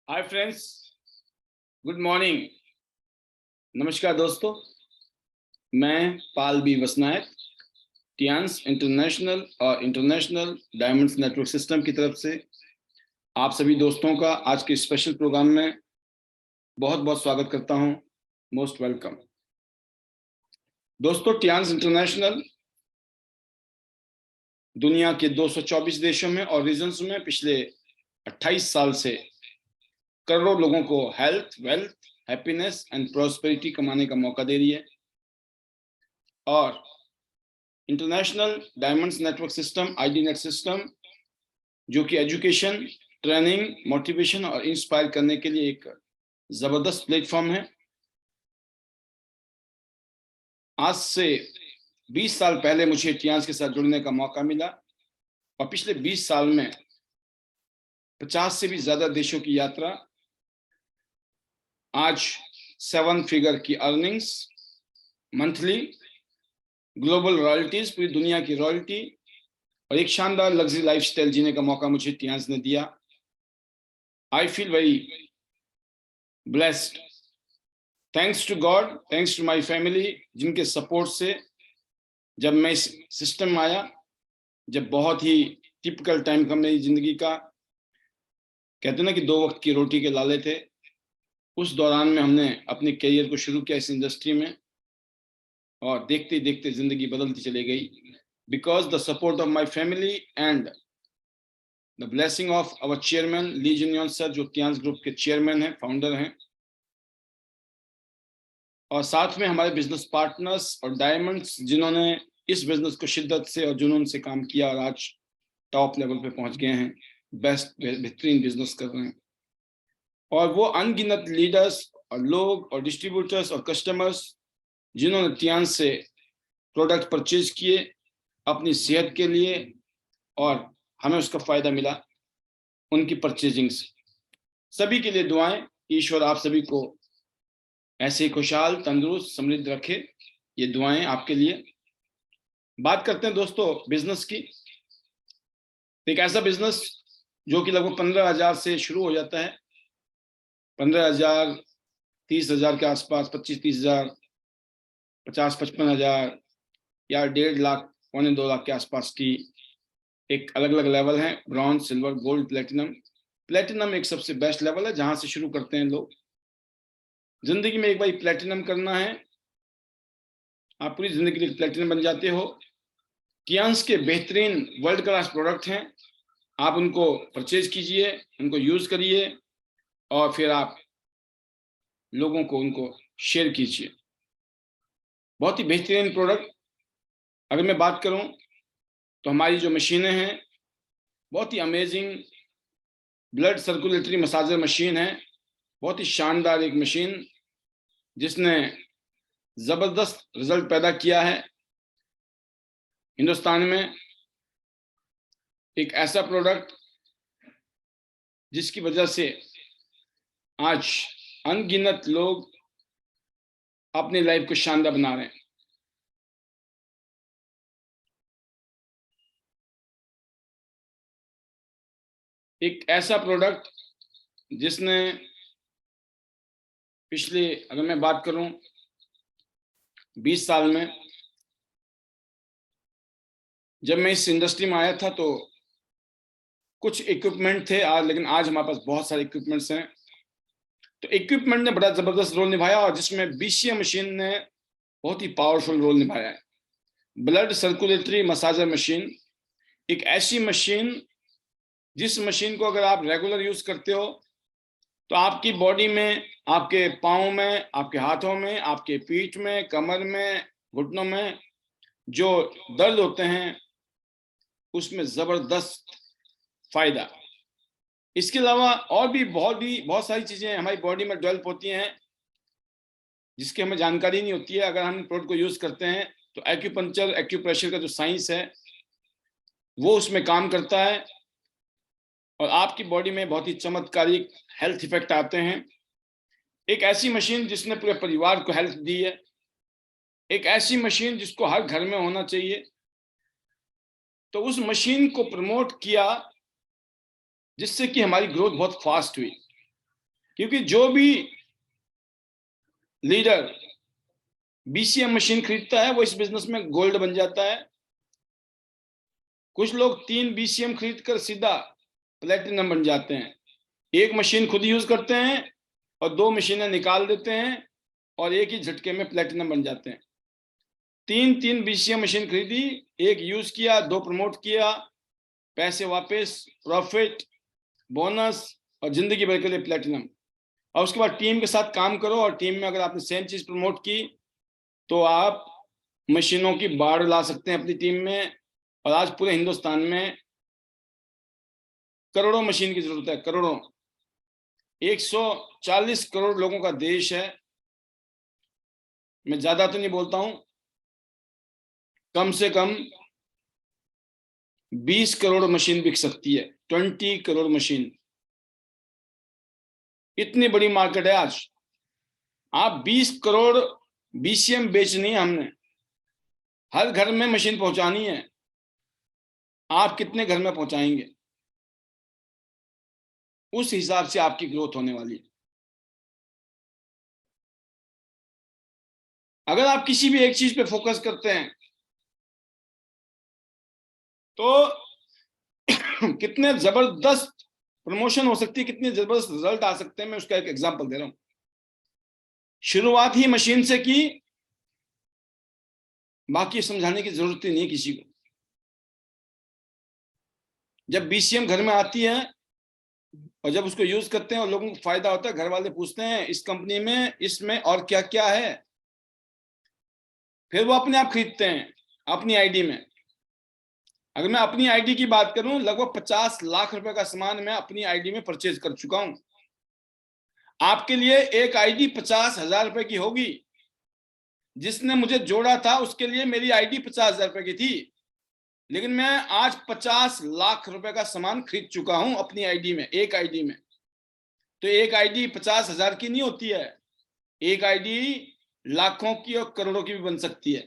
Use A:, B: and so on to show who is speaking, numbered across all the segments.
A: Hi friends, good morning. नमस्कार दोस्तों, मैं पाल बी वसनायक टियांस इंटरनेशनल और इंटरनेशनल डायमंड्स नेटवर्क सिस्टम की तरफ से आप सभी दोस्तों का आज के स्पेशल प्रोग्राम में बहुत बहुत स्वागत करता हूं। मोस्ट वेलकम दोस्तों। टियांस इंटरनेशनल दुनिया के 224 देशों में और रीजन्स में पिछले 28 साल से करोड़ों लोगों को health, wealth, happiness and prosperity कमाने का मौका दे रही है। और international diamonds network system ID net system, जो कि एजुकेशन, ट्रेनिंग, मोटिवेशन और इंस्पायर करने के लिए एक जबरदस्त प्लेटफॉर्म है। आज से 20 साल पहले मुझे टियांस के साथ जुड़ने का मौका मिला और पिछले 20 साल में 50 से भी ज्यादा देशों की यात्रा, आज 7 फिगर की अर्निंग्स, मंथली ग्लोबल रॉयल्टीज, पूरी दुनिया की रॉयल्टी और एक शानदार लग्जरी लाइफस्टाइल जीने का मौका मुझे टियांस ने दिया। I feel very blessed. Thanks to God, thanks to my family, जिनके सपोर्ट से जब मैं इस सिस्टम में आया, जब बहुत ही टिपिकल टाइम था मेरी जिंदगी का, कहते ना कि 2 वक्त की रोटी के लाले थे, उस दौरान में हमने अपने करियर को शुरू किया इस इंडस्ट्री में और देखते देखते जिंदगी बदलती चली गई। Because the support of my family and the blessing of our chairman Li Jinyuan sir, जो टियांस ग्रुप के चेयरमैन हैं, फाउंडर हैं, और साथ में हमारे बिजनेस पार्टनर्स और डायमंड्स, जिन्होंने इस बिजनेस को शिद्दत से और जुनून से काम किया और आज टॉप लेवल पे पहुंच गए हैं, बेस्ट बेहतरीन बिजनेस कर रहे हैं। और वो अनगिनत लीडर्स और लोग और डिस्ट्रीब्यूटर्स और कस्टमर्स, जिन्होंने टियांस से प्रोडक्ट परचेज किए अपनी सेहत के लिए और हमें उसका फायदा मिला उनकी परचेजिंग से, सभी के लिए दुआएं। ईश्वर आप सभी को ऐसे खुशहाल, तंदुरुस्त, समृद्ध रखे, ये दुआएं आपके लिए। बात करते हैं दोस्तों बिजनेस की। एक ऐसा बिजनेस जो कि लगभग 15,000 से शुरू हो जाता है, 15,000, 30,000 के आसपास, 25-30,000, 50-55,000 या 1.5 लाख, 1.25 लाख के आसपास की एक अलग अलग लेवल है। Bronze, silver, gold, platinum. Platinum एक सबसे बेस्ट लेवल है जहां से शुरू करते हैं लोग। जिंदगी में एक बार प्लेटिनम करना है, आप पूरी जिंदगी के लिए प्लेटिनम बन जाते हो। टियांस के बेहतरीन वर्ल्ड क्लास प्रोडक्ट हैं, आप उनको परचेज कीजिए, उनको यूज करिए और फिर आप लोगों को उनको शेयर कीजिए। बहुत ही बेहतरीन प्रोडक्ट। अगर मैं बात करूं तो हमारी जो मशीनें हैं, बहुत ही amazing blood circulatory massager machine है, बहुत ही शानदार एक मशीन जिसने जबरदस्त रिजल्ट पैदा किया है हिंदुस्तान में। एक ऐसा प्रोडक्ट जिसकी वजह से आज अनगिनत लोग अपनी लाइफ को शानदार बना रहे हैं। एक ऐसा प्रोडक्ट जिसने पिछले, अगर मैं बात करूं 20 साल में, जब मैं इस इंडस्ट्री में आया था तो कुछ इक्विपमेंट थे, लेकिन आज हमारे पास बहुत सारे इक्विपमेंट्स हैं। तो इक्विपमेंट ने बड़ा जबरदस्त रोल निभाया और जिसमें बीसीए मशीन ने बहुत ही पावरफुल रोल निभाया है। ब्लड सर्कुलेटरी मसाजर मशीन, एक ऐसी मशीन जिस मशीन को अगर आप रेगुलर यूज करते हो तो आपकी बॉडी में, आपके पाँव में, आपके हाथों में, आपके पीठ में, कमर में, घुटनों में जो दर्द होते हैं उसमें जबरदस्त फायदा। इसके अलावा और भी बहुत सारी चीजें हमारी बॉडी में डेवलप होती हैं जिसकी हमें जानकारी नहीं होती है। अगर हम प्रोडक्ट को यूज करते हैं तो एक्यूपंक्चर, एक्यूप्रेशर का जो साइंस है वो उसमें काम करता है और आपकी बॉडी में बहुत ही चमत्कारिक हेल्थ इफेक्ट आते हैं। एक ऐसी मशीन जिसने पूरे परिवार को हेल्थ दी है, एक ऐसी मशीन जिसको हर घर में होना चाहिए। तो उस मशीन को प्रमोट किया जिससे कि हमारी ग्रोथ बहुत फास्ट हुई। क्योंकि जो भी लीडर बीसीएम मशीन खरीदता है वो इस बिजनेस में गोल्ड बन जाता है। कुछ लोग 3 बीसीएम खरीद कर सीधा प्लेटिनम बन जाते हैं। एक मशीन खुद यूज करते हैं और 2 मशीनें निकाल देते हैं और एक ही झटके में प्लेटिनम बन जाते हैं। 3 बीसीएम मशीन खरीदी, एक यूज किया, 2 प्रमोट किया, पैसे वापस, प्रॉफिट, बोनस और जिंदगी भर के लिए प्लेटिनम। और उसके बाद टीम के साथ काम करो और टीम में अगर आपने सेम चीज प्रमोट की तो आप मशीनों की बाढ़ ला सकते हैं अपनी टीम में। और आज पूरे हिंदुस्तान में करोड़ों मशीन की जरूरत है, करोड़ों। 140 करोड़ लोगों का देश है। मैं ज्यादा तो नहीं बोलता हूं, कम से कम 20 करोड़ मशीन बिक सकती है, 20 करोड़ मशीन। इतनी बड़ी मार्केट है आज। आप 20 करोड़ बीसीएम बेचनी है हमने, हर घर में मशीन पहुंचानी है। आप कितने घर में पहुंचाएंगे, उस हिसाब से आपकी ग्रोथ होने वाली है। अगर आप किसी भी एक चीज पे फोकस करते हैं तो कितने जबरदस्त प्रमोशन हो सकती है, कितने जबरदस्त रिजल्ट आ सकते हैं। मैं उसका एक एग्जांपल दे रहा हूं। शुरुआत ही मशीन से की, बाकी समझाने की जरूरत ही नहीं है किसी को। जब बीसीएम घर में आती है और जब उसको यूज करते हैं और लोगों को फायदा होता है, घर वाले पूछते हैं इस कंपनी में इसमें और क्या क्या है, फिर वो अपने आप खरीदते हैं अपनी आईडी में। अगर मैं अपनी आईडी की बात करूं, लगभग 50 लाख रुपए का सामान मैं अपनी आईडी में परचेज कर चुका हूं। आपके लिए एक आईडी 50,000 रुपए की होगी, जिसने मुझे जोड़ा था उसके लिए मेरी आईडी 50,000 रुपए की थी, लेकिन मैं आज 50 लाख रुपए का सामान खरीद चुका हूं अपनी आईडी में, एक आईडी में। तो एक आईडी 50,000 की नहीं होती है, एक आईडी लाखों की और करोड़ों की भी बन सकती है।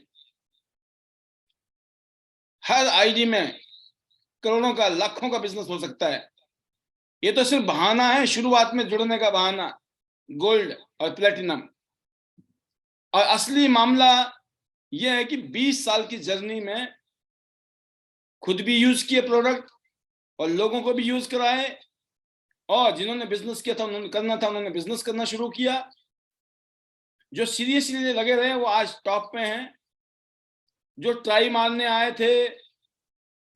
A: हर आईडी में करोड़ों का, लाखों का बिजनेस हो सकता है। ये तो सिर्फ बहाना है, शुरुआत में जुड़ने का बहाना, गोल्ड और प्लेटिनम। और असली मामला यह है कि 20 साल की जर्नी में खुद भी यूज किए प्रोडक्ट और लोगों को भी यूज कराए, और जिन्होंने बिजनेस किया था उन्होंने करना था, उन्होंने बिजनेस करना शुरू किया। जो सीरियसली लगे रहे वो आज टॉप पे हैं। जो ट्राई मारने आए थे,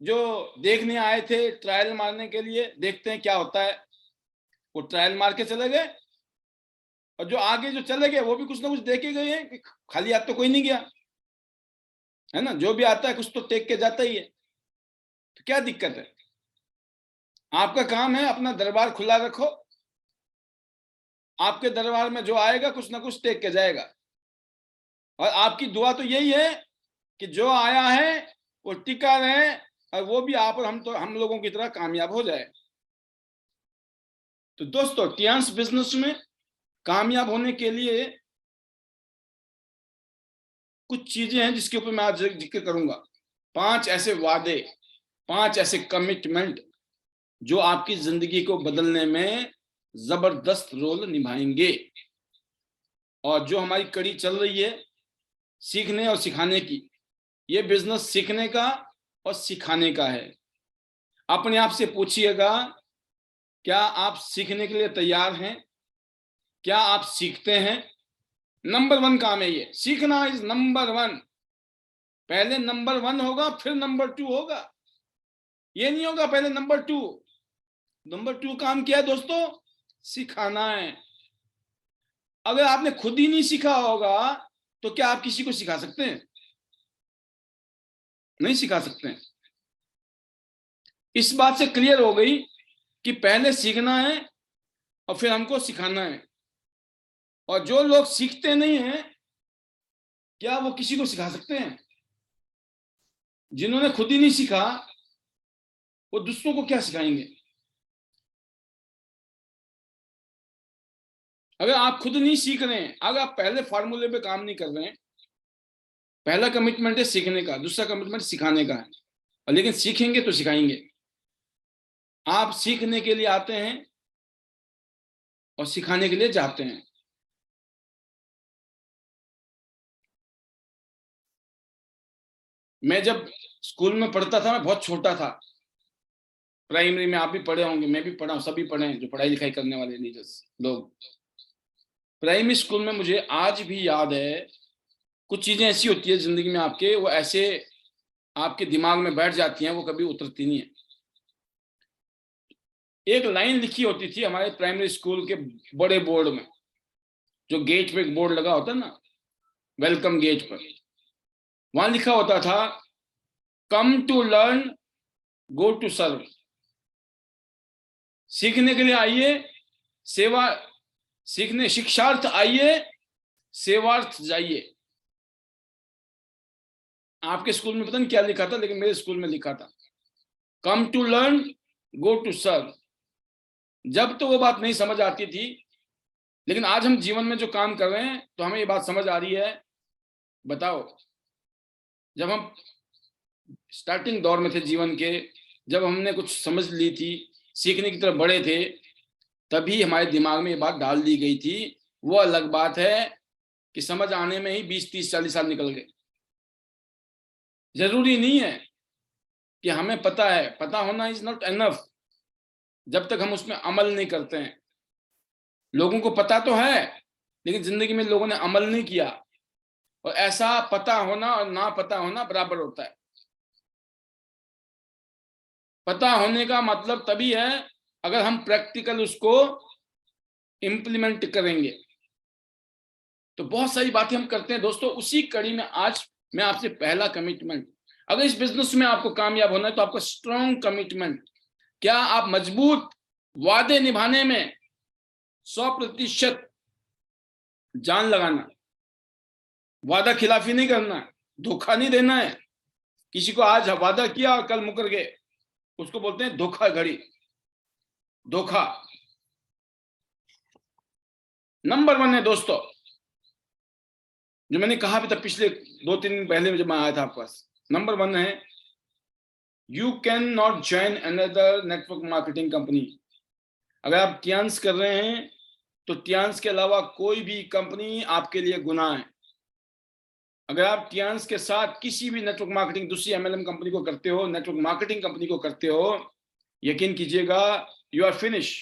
A: जो देखने आए थे ट्रायल मारने के लिए, देखते हैं क्या होता है, वो ट्रायल मार के चले गए। और जो आगे जो चले गए वो भी कुछ ना कुछ देख के गए हैं, कि खाली हाथ तो कोई नहीं गया है ना। जो भी आता है कुछ तो टेक के जाता ही है। तो क्या दिक्कत है, आपका काम है अपना दरबार खुला रखो। आपके दरबार में जो आएगा कुछ ना कुछ टेक के जाएगा। और आपकी दुआ तो यही है कि जो आया है वो टिका रहे और वो भी आप और हम लोगों की तरह कामयाब हो जाए। तो दोस्तों, टियांस बिजनेस में कामयाब होने के लिए कुछ चीजें हैं जिसके ऊपर मैं आज जिक्र करूंगा। 5 ऐसे वादे, 5 ऐसे कमिटमेंट जो आपकी जिंदगी को बदलने में जबरदस्त रोल निभाएंगे। और जो हमारी कड़ी चल रही है सीखने और सिखाने की, ये बिजनेस सीखने का और सिखाने का है। अपने आप से पूछिएगा, क्या आप सीखने के लिए तैयार हैं? क्या आप सीखते हैं? नंबर 1 काम है ये, सीखना इज नंबर 1। पहले नंबर 1 होगा फिर नंबर 2 होगा, ये नहीं होगा पहले नंबर 2। नंबर 2 काम क्या है दोस्तों? सिखाना है। अगर आपने खुद ही नहीं सीखा होगा तो क्या आप किसी को सिखा सकते हैं? नहीं सिखा सकते हैं। इस बात से क्लियर हो गई कि पहले सीखना है और फिर हमको सिखाना है। और जो लोग सीखते नहीं हैं, क्या वो किसी को सिखा सकते हैं? जिन्होंने खुद ही नहीं सीखा वो दूसरों को क्या सिखाएंगे? अगर आप खुद नहीं सीख रहे हैं, अगर आप पहले फार्मूले पे काम नहीं कर रहे हैं, पहला कमिटमेंट है सीखने का, दूसरा कमिटमेंट सिखाने का है। और लेकिन सीखेंगे तो सिखाएंगे। आप सीखने के लिए आते हैं और सिखाने के लिए चाहते हैं। मैं जब स्कूल में पढ़ता था, मैं बहुत छोटा था, प्राइमरी में, आप भी पढ़े होंगे, मैं भी पढ़ा हूं, सभी पढ़े हैं जो पढ़ाई लिखाई करने वाले लीडर्स लोग। प्राइमरी स्कूल में मुझे आज भी याद है, कुछ चीजें ऐसी होती है जिंदगी में आपके, वो ऐसे आपके दिमाग में बैठ जाती हैं, वो कभी उतरती नहीं है। एक लाइन लिखी होती थी हमारे प्राइमरी स्कूल के बड़े बोर्ड में, जो गेट पे एक बोर्ड लगा होता है ना, वेलकम गेट पर, वहां लिखा होता था, come to learn, go to serve. सीखने के लिए आइए, सेवा, सीखने शिक्षार्थ आइए, सेवार्थ जाइए। आपके स्कूल में पता नहीं क्या लिखा था, लेकिन मेरे स्कूल में लिखा था, come to learn, go to serve. जब तो वो बात नहीं समझ आती थी, लेकिन आज हम जीवन में जो काम कर रहे हैं तो हमें ये बात समझ आ रही है। बताओ, जब हम स्टार्टिंग दौर में थे जीवन के, जब हमने कुछ समझ ली थी, सीखने की तरफ बढ़े थे, तभी हमारे दिमाग में ये बात डाल दी गई थी। वो अलग बात है कि समझ आने में ही 20, 30, 40 साल निकल गए। जरूरी नहीं है कि हमें पता है, पता होना इज नॉट एनफ जब तक हम उसमें अमल नहीं करते हैं। लोगों को पता तो है, लेकिन जिंदगी में लोगों ने अमल नहीं किया। और ऐसा पता होना और ना पता होना बराबर होता है। पता होने का मतलब तभी है अगर हम प्रैक्टिकल उसको इम्प्लीमेंट करेंगे। तो बहुत सारी बातें हम करते हैं दोस्तों। उसी कड़ी में आज मैं आपसे पहला कमिटमेंट, अगर इस बिजनेस में आपको कामयाब होना है तो आपको स्ट्रॉन्ग कमिटमेंट, क्या आप मजबूत वादे निभाने में 100% जान लगाना, वादा खिलाफी नहीं करना, धोखा नहीं देना है। किसी को आज वादा किया और कल मुकर गए, उसको बोलते हैं धोखाधड़ी, धोखा। नंबर 1 है दोस्तों, जो मैंने कहा भी था पिछले 2-3 दिन पहले जब मैं आया था आपके पास। नंबर 1 है, you can not join another network marketing company. अगर आप टियांस कर रहे हैं तो टियांस के अलावा कोई भी कंपनी आपके लिए गुनाह है। अगर आप टियांस के साथ किसी भी नेटवर्क मार्केटिंग दूसरी एमएलएम कंपनी को करते हो, नेटवर्क मार्केटिंग कंपनी को करते हो, यकीन कीजिएगा यू आर फिनिश।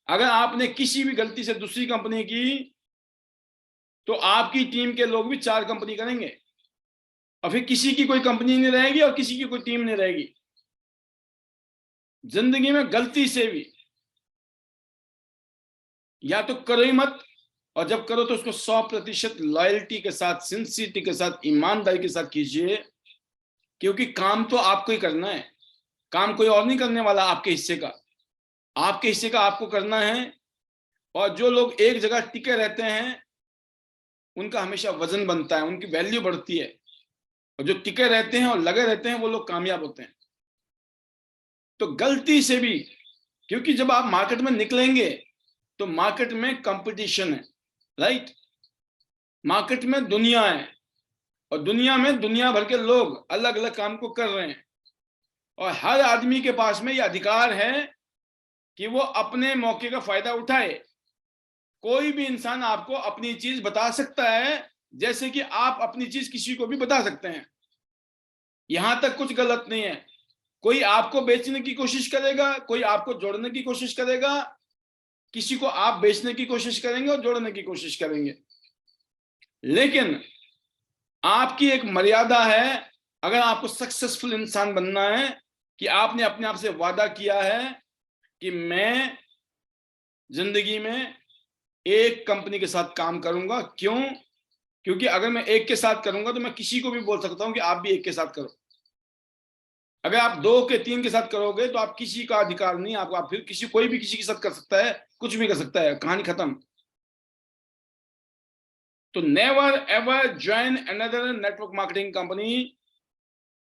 A: अगर आपने किसी भी गलती से दूसरी कंपनी की, तो आपकी टीम के लोग भी 4 कंपनी करेंगे, और फिर किसी की कोई कंपनी नहीं रहेगी और किसी की कोई टीम नहीं रहेगी। जिंदगी में गलती से भी या तो करो ही मत, और जब करो तो उसको 100% लॉयल्टी के साथ, सिंसियरिटी के साथ, ईमानदारी के साथ कीजिए। क्योंकि काम तो आपको ही करना है, काम कोई और नहीं करने वाला। आपके हिस्से का, आपके हिस्से का आपको करना है। और जो लोग एक जगह टिके रहते हैं उनका हमेशा वजन बनता है, उनकी वैल्यू बढ़ती है। और जो टिके रहते हैं और लगे रहते हैं वो लोग कामयाब होते हैं। तो गलती से भी, क्योंकि जब आप मार्केट में निकलेंगे तो मार्केट में कंपटीशन है, राइट। मार्केट में दुनिया है, और दुनिया में दुनिया भर के लोग अलग अलग काम को कर रहे हैं। और हर आदमी के पास में ये अधिकार है कि वो अपने मौके का फायदा उठाए। कोई भी इंसान आपको अपनी चीज बता सकता है, जैसे कि आप अपनी चीज किसी को भी बता सकते हैं। यहां तक कुछ गलत नहीं है। कोई आपको बेचने की कोशिश करेगा, कोई आपको जोड़ने की कोशिश करेगा, किसी को आप बेचने की कोशिश करेंगे और जोड़ने की कोशिश करेंगे। लेकिन आपकी एक मर्यादा है। अगर आपको सक्सेसफुल इंसान बनना है, कि आपने अपने आप से वादा किया है कि मैं जिंदगी में एक कंपनी के साथ काम करूंगा। क्यों? क्योंकि अगर मैं एक के साथ करूंगा तो मैं किसी को भी बोल सकता हूं कि आप भी एक के साथ करो। अगर आप 2 के 3 के साथ करोगे तो आप किसी का अधिकार नहीं, आपको, आप फिर किसी, कोई भी किसी के साथ कर सकता है, कुछ भी कर सकता है, कहानी खत्म। तो never ever join another network marketing company.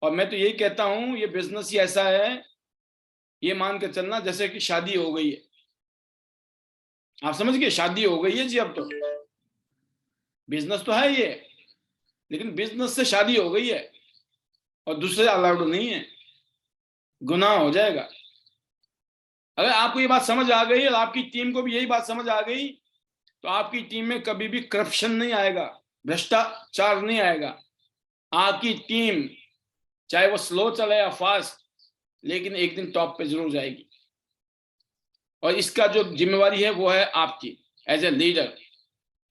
A: और मैं तो यही कहता हूं, ये बिजनेस ही ऐसा है, ये मान के चलना जैसे कि शादी हो गई है। आप समझ गए, शादी हो गई है जी, अब तो बिजनेस तो है ये, लेकिन बिजनेस से शादी हो गई है और दूसरे अलाउड नहीं है, गुनाह हो जाएगा। अगर आपको ये बात समझ आ गई और आपकी टीम को भी यही बात समझ आ गई, तो आपकी टीम में कभी भी करप्शन नहीं आएगा, भ्रष्टाचार नहीं आएगा। आपकी टीम चाहे वो स्लो चले या फास्ट, लेकिन एक दिन टॉप पे जरूर जाएगी। और इसका जो जिम्मेवारी है वो है आपकी एज ए लीडर,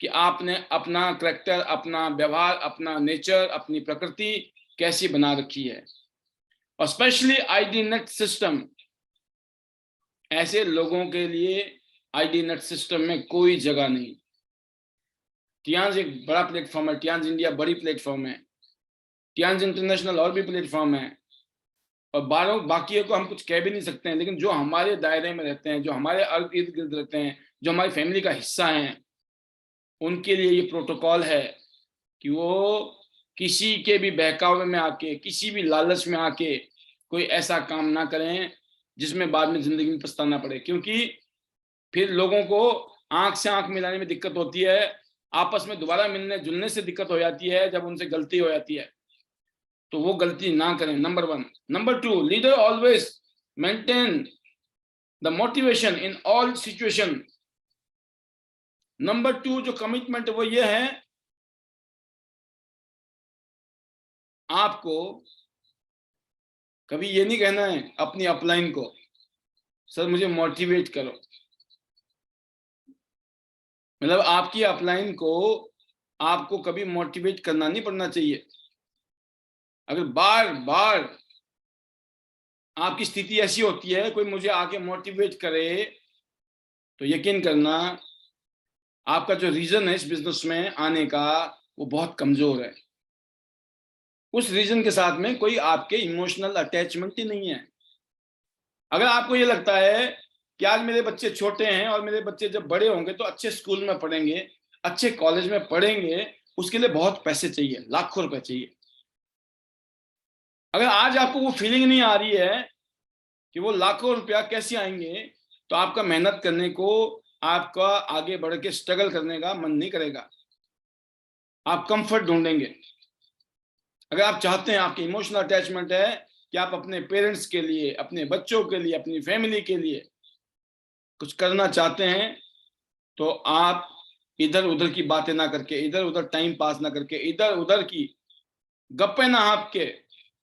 A: कि आपने अपना करैक्टर, अपना व्यवहार, अपना नेचर, अपनी प्रकृति कैसी बना रखी है। और स्पेशली आईडी नेट सिस्टम, ऐसे लोगों के लिए आईडी नेट सिस्टम में कोई जगह नहीं। टियांज एक बड़ा प्लेटफॉर्म है, टियांज इंडिया बड़ी प्लेटफॉर्म है, टियांज इंटरनेशनल और भी प्लेटफॉर्म है, और बाकी को हम कुछ कह भी नहीं सकते हैं। लेकिन जो हमारे दायरे में रहते हैं, जो हमारे इर्द गिर्द रहते हैं, जो हमारी फैमिली का हिस्सा हैं, उनके लिए ये प्रोटोकॉल है कि वो किसी के भी बहकावे में आके, किसी भी लालच में आके कोई ऐसा काम ना करें जिसमें बाद में जिंदगी में पछताना पड़े। क्योंकि फिर लोगों को आंख से आंख मिलाने में दिक्कत होती है, आपस में दोबारा मिलने जुलने से दिक्कत हो जाती है जब उनसे गलती हो जाती है। तो वो गलती ना करें, number 1। Number 2, leader always maintain the motivation in all situation. Number 2 जो कमिटमेंट वो ये है, आपको कभी ये नहीं कहना है अपनी अपलाइन को, सर मुझे मोटिवेट करो। मतलब आपकी अपलाइन को आपको कभी मोटिवेट करना नहीं पड़ना चाहिए। अगर बार बार आपकी स्थिति ऐसी होती है कोई मुझे आके मोटिवेट करे, तो यकीन करना आपका जो रीजन है इस बिजनेस में आने का वो बहुत कमजोर है। उस रीजन के साथ में कोई आपके इमोशनल अटैचमेंट ही नहीं है। अगर आपको ये लगता है कि आज मेरे बच्चे छोटे हैं और मेरे बच्चे जब बड़े होंगे तो अच्छे स्कूल में पढ़ेंगे, अच्छे कॉलेज में पढ़ेंगे, उसके लिए बहुत पैसे चाहिए, लाखों रुपए चाहिए। अगर आज आपको वो फीलिंग नहीं आ रही है कि वो लाखों रुपया कैसे आएंगे, तो आपका मेहनत करने को, आपका आगे बढ़ के स्ट्रगल करने का मन नहीं करेगा, आप कंफर्ट ढूंढेंगे। अगर आप चाहते हैं, आपकी इमोशनल अटैचमेंट है कि आप अपने पेरेंट्स के लिए, अपने बच्चों के लिए, अपनी फैमिली के लिए कुछ करना चाहते हैं, तो आप इधर उधर की बातें ना करके, इधर उधर टाइम पास ना करके, इधर उधर की गप्पे ना आपके,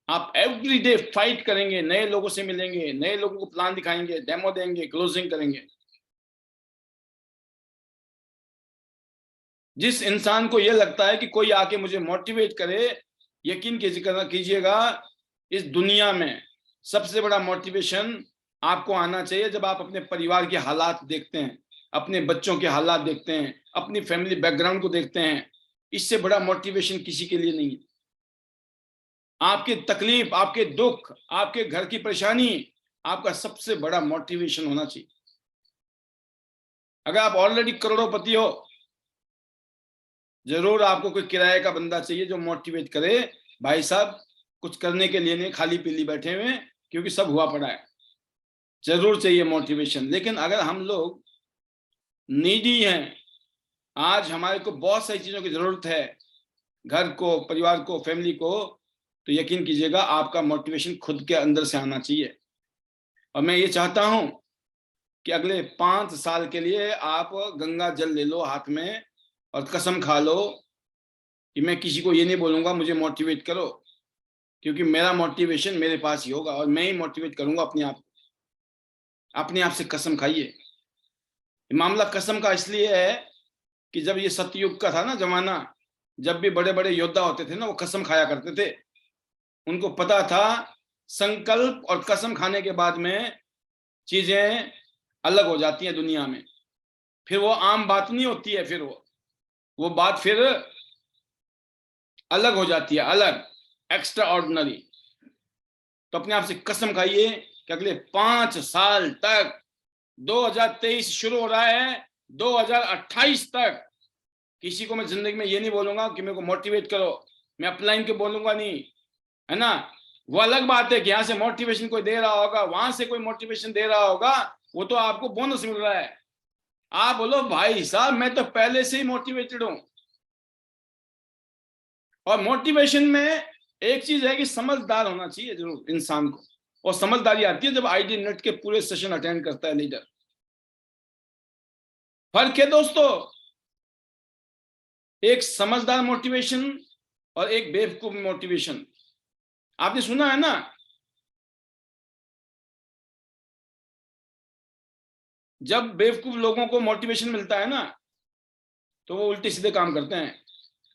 A: आप एवरी डे फाइट करेंगे, नए लोगों से मिलेंगे, नए लोगों को प्लान दिखाएंगे, डेमो देंगे, क्लोजिंग करेंगे। जिस इंसान को यह लगता है कि कोई आके मुझे मोटिवेट करे, यकीन कीजिएगा इस दुनिया में सबसे बड़ा मोटिवेशन आपको आना चाहिए जब आप अपने परिवार के हालात देखते हैं, अपने बच्चों के हालात देखते हैं, अपनी फैमिली बैकग्राउंड को देखते हैं। इससे बड़ा मोटिवेशन किसी के लिए नहीं है। आपकी तकलीफ, आपके दुख, आपके घर की परेशानी आपका सबसे बड़ा मोटिवेशन होना चाहिए। अगर आप ऑलरेडी करोड़पति हो, जरूर आपको कोई किराए का बंदा चाहिए जो मोटिवेट करे, भाई साहब कुछ करने के लिए नहीं खाली पीली बैठे हुए, क्योंकि सब हुआ पड़ा है। जरूर चाहिए मोटिवेशन। लेकिन अगर हम लोग नीडी हैं, आज हमारे को बहुत सारी चीजों की जरूरत है, घर को, परिवार को, फैमिली को, तो यकीन कीजिएगा आपका मोटिवेशन खुद के अंदर से आना चाहिए। और मैं ये चाहता हूं कि अगले 5 साल के लिए आप गंगा जल ले लो हाथ में और कसम खा लो कि मैं किसी को ये नहीं बोलूंगा मुझे मोटिवेट करो, क्योंकि मेरा मोटिवेशन मेरे पास ही होगा और मैं ही मोटिवेट करूंगा अपने आप। अपने आप से कसम खाइए। मामला कसम का इसलिए है कि जब ये सतयुग का था ना जमाना, जब भी बड़े बड़े योद्धा होते थे ना, वो कसम खाया करते थे। उनको पता था संकल्प और कसम खाने के बाद में चीजें अलग हो जाती हैं दुनिया में। फिर वो आम बात नहीं होती है, फिर वो बात फिर अलग हो जाती है, अलग, एक्स्ट्रा ऑर्डिनरी। तो अपने आप से कसम खाइए कि अगले 5 साल तक, 2023 शुरू हो रहा है, 2028 तक किसी को मैं जिंदगी में ये नहीं बोलूंगा कि मेरे को मोटिवेट करो। मैं अपलाइन के बोलूंगा नहीं, है ना। वो अलग बात है कि यहाँ से मोटिवेशन कोई दे रहा होगा, वहां से कोई मोटिवेशन दे रहा होगा, वो तो आपको बोनस मिल रहा है। आप बोलो भाई साहब मैं तो पहले से ही मोटिवेटेड हूं। और मोटिवेशन में एक चीज है कि समझदार होना चाहिए जरूर इंसान को, और समझदारी आती है जब आईडी नेट के पूरे सेशन अटेंड करता है लीडर। फर्क है दोस्तों, एक समझदार मोटिवेशन और एक बेवकूफ मोटिवेशन। आपने सुना है ना, जब बेवकूफ लोगों को मोटिवेशन मिलता है ना तो वो उल्टे सीधे काम करते हैं।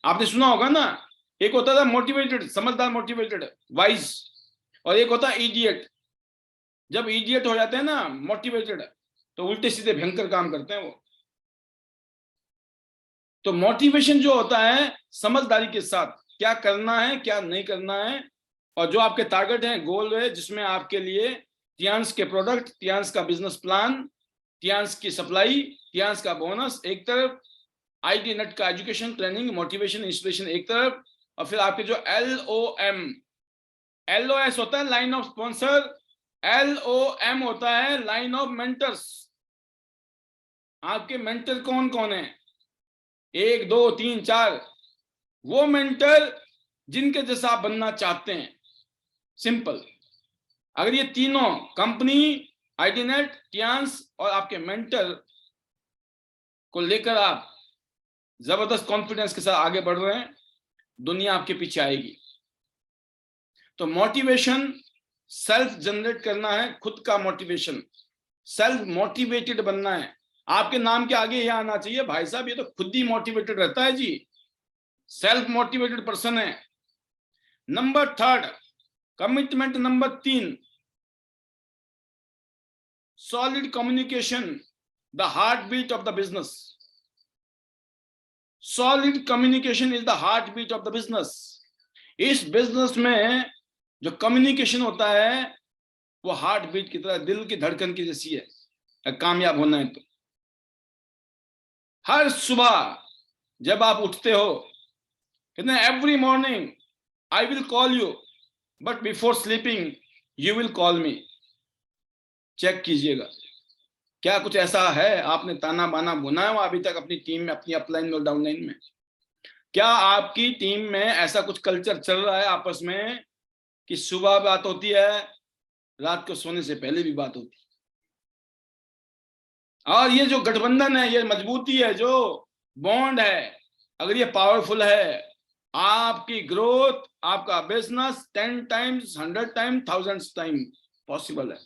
A: आपने सुना होगा ना, एक होता था मोटिवेटेड, समझदार मोटिवेटेड वाइज, और एक होता है इडियट। जब इडियट हो जाते हैं ना मोटिवेटेड, तो उल्टे सीधे भयंकर काम करते हैं वो। तो मोटिवेशन जो होता है समझदारी के साथ, क्या करना है क्या नहीं करना है, और जो आपके टारगेट हैं, गोल है, जिसमें आपके लिए टियांस के प्रोडक्ट, टियांस का बिजनेस प्लान, टियांस की सप्लाई, टियांस का बोनस एक तरफ, आईटी नेट का एजुकेशन, ट्रेनिंग, मोटिवेशन, इंस्पिरेशन एक तरफ, और फिर आपके जो LOM, LOS होता है लाइन ऑफ स्पॉन्सर, LOM होता है लाइन ऑफ मेंटर्स। आपके मेंटर कौन कौन है? 1 2 3 4, वो मेंटर जिनके जैसा आप बनना चाहते हैं। सिंपल। अगर ये तीनों, कंपनी, आईटी नेट, टियांस और आपके मेंटर को लेकर आप जबरदस्त कॉन्फिडेंस के साथ आगे बढ़ रहे हैं, दुनिया आपके पीछे आएगी। तो मोटिवेशन सेल्फ जनरेट करना है, खुद का मोटिवेशन, सेल्फ मोटिवेटेड बनना है। आपके नाम के आगे यह आना चाहिए, भाई साहब ये तो खुद ही मोटिवेटेड रहता है जी, सेल्फ मोटिवेटेड पर्सन है। Number 3, commitment number 3, solid communication, the heart beat of the business. Solid communication is the heart beat of the business. इस बिजनेस में जो कम्युनिकेशन होता है वो हार्ट बीट की तरह, दिल की धड़कन की जैसी है, अगर कामयाब होना है तो। हर सुबह जब आप उठते हो, कहते हैं every morning I will call you but before sleeping you will call me. Check कीजिएगा, क्या कुछ ऐसा है आपने ताना बाना बुना है अभी तक अपनी टीम में, अपनी अपलाइन में और डाउनलाइन में? क्या आपकी टीम में ऐसा कुछ कल्चर चल रहा है आपस में कि सुबह बात होती है, रात को सोने से पहले भी बात होती है? और ये जो गठबंधन है, ये मजबूती है, जो बॉन्ड है, अगर ये पावरफुल है, आपकी ग्रोथ, आपका business 10 times, 100 times, 1000 time possible है।